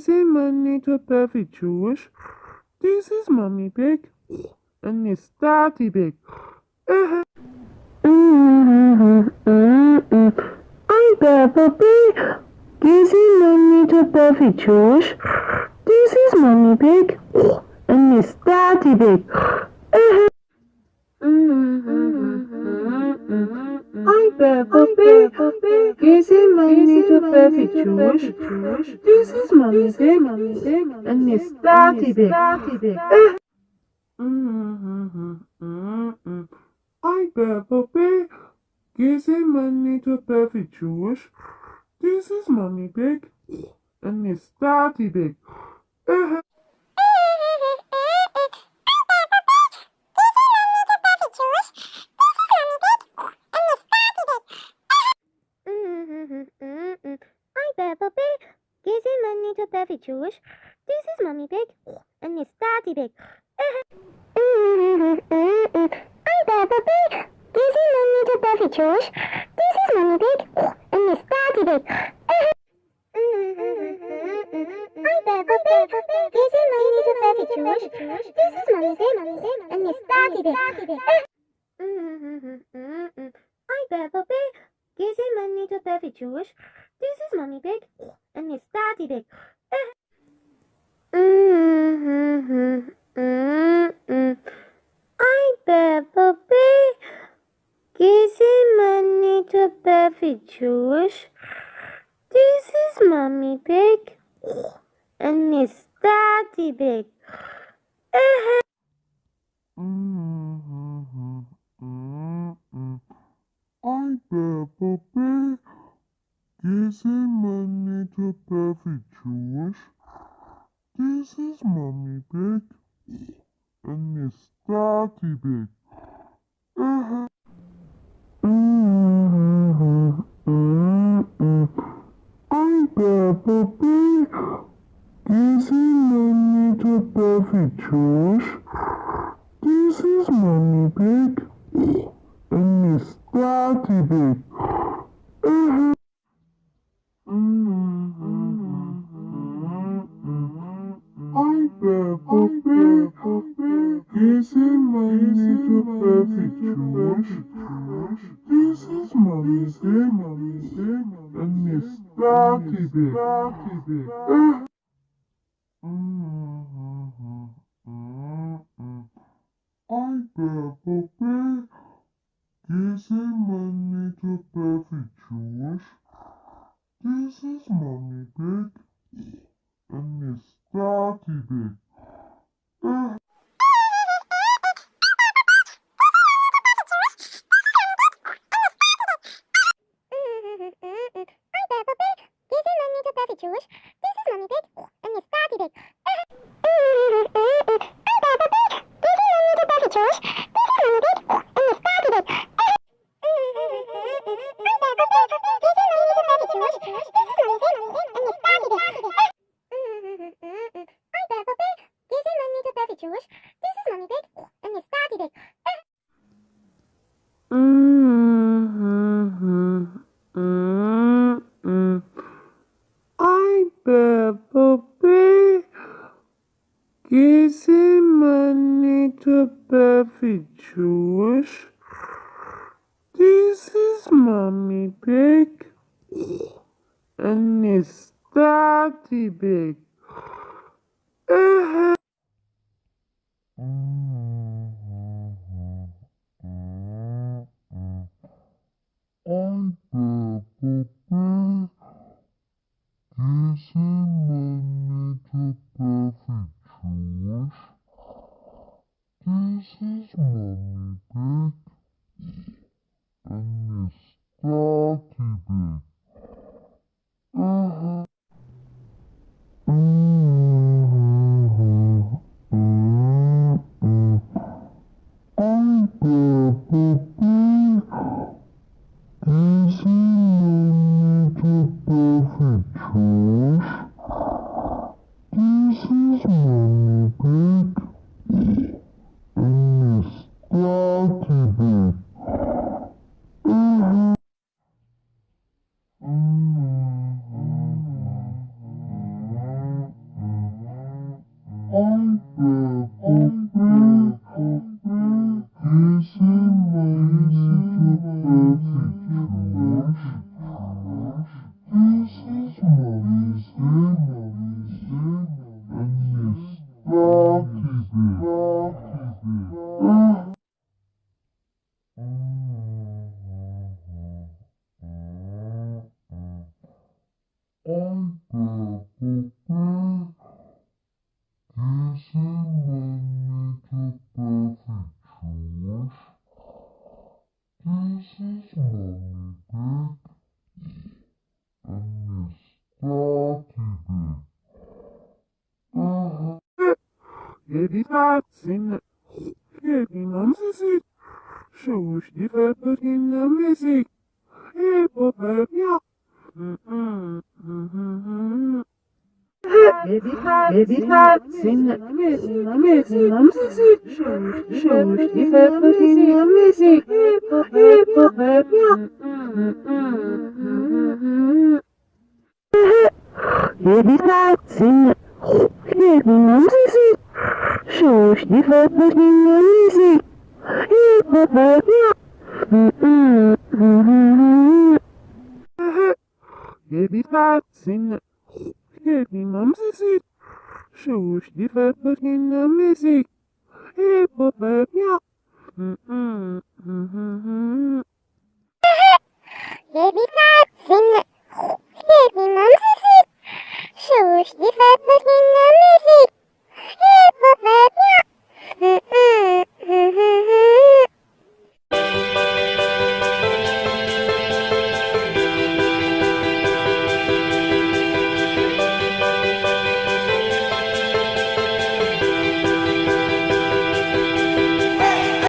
Gizem Money to perfect Jewish. This is Mommy Pig and it's Daddy Pig. I'm Peppa Pig. Gizem Money to perfect Jewish. This is Mommy Pig and it's Daddy Pig. I'm Peppa Pig. Gizem Money to perfect Jewish. This is Mommy Pig and it's Daddy Pig. I'm Peppa Pig. Gizem Money to perfect Jewish. This is Mommy Pig and it's Daddy Pig. I'm Peppa Pig. Gizem Money to perfect Jewish. This is Mommy Pig and it's Daddy Pig. I'm Peppa Pig. Gizem Money to perfect Jewish. This is Mommy Pig and it's Daddy Pig. I'm Peppa Pig. Gizem Money to perfect Jewish. This is Mommy Pig and it's Daddy Pig. I'm Peppa Pig. Gizem Money to perfect Jewish. This is Mommy Pig and it's Daddy Pig. I'm Peppa Pig. Gizem Money to perfect Jewish. This is Mommy Pig and it's Daddy Pig. I'm Peppa Pig. Gizem Money to perfect Jewish. This is Mommy Pig and it's Daddy Pig. I'm Peppa Pig. Gizem Money to perfect Jewish. This is Mommy Pig and it's Daddy Pig. I'm Peppa Pig. Gizem Money to perfect Jewish. This is Mommy Pig and it's Daddy Pig. I'm Peppa Pig. Gizem Money to perfect Jewish. This is Mommy Pig and it's Daddy Pig. I'm Peppa Pig. Gizem Money to perfect Jewish. This is Mommy Pig and it's Daddy Pig. I'm Peppa Pig. Gizem Money to perfect Jewish. This is Mommy Pig and it's Daddy Pig. I'm Peppa Pig. Gizem Money to perfect Jewish. This is Mommy Pig and it's Daddy Pig. I'm Peppa Pig. Gizem Money to perfect Jewish. This is Mommy Pig and it's Daddy Pig. I'm Peppa Pig. Gizem Money to perfect Jewish. This is Mommy Pig and it's Daddy Pig. I'm Peppa Pig. Gizem Money to perfect Jewish. This is Mommy Pig and it's Daddy Pig. I'm Peppa Pig. Gizem Money to perfect Jewish. This is Mommy Pig and it's Daddy Pig. I'm Shush die Pfeffer in der Musik. Hip-Hop, ja. Baby cat, sing the music. Shush die Pfeffer in der Musik. Hip-Hop, ja. Baby cat, sing the music. Shush die Pfeffer in der Musik. Hip-Hop, ja. Baby cat, sing the music. Shush die Pfeffer in der Musik.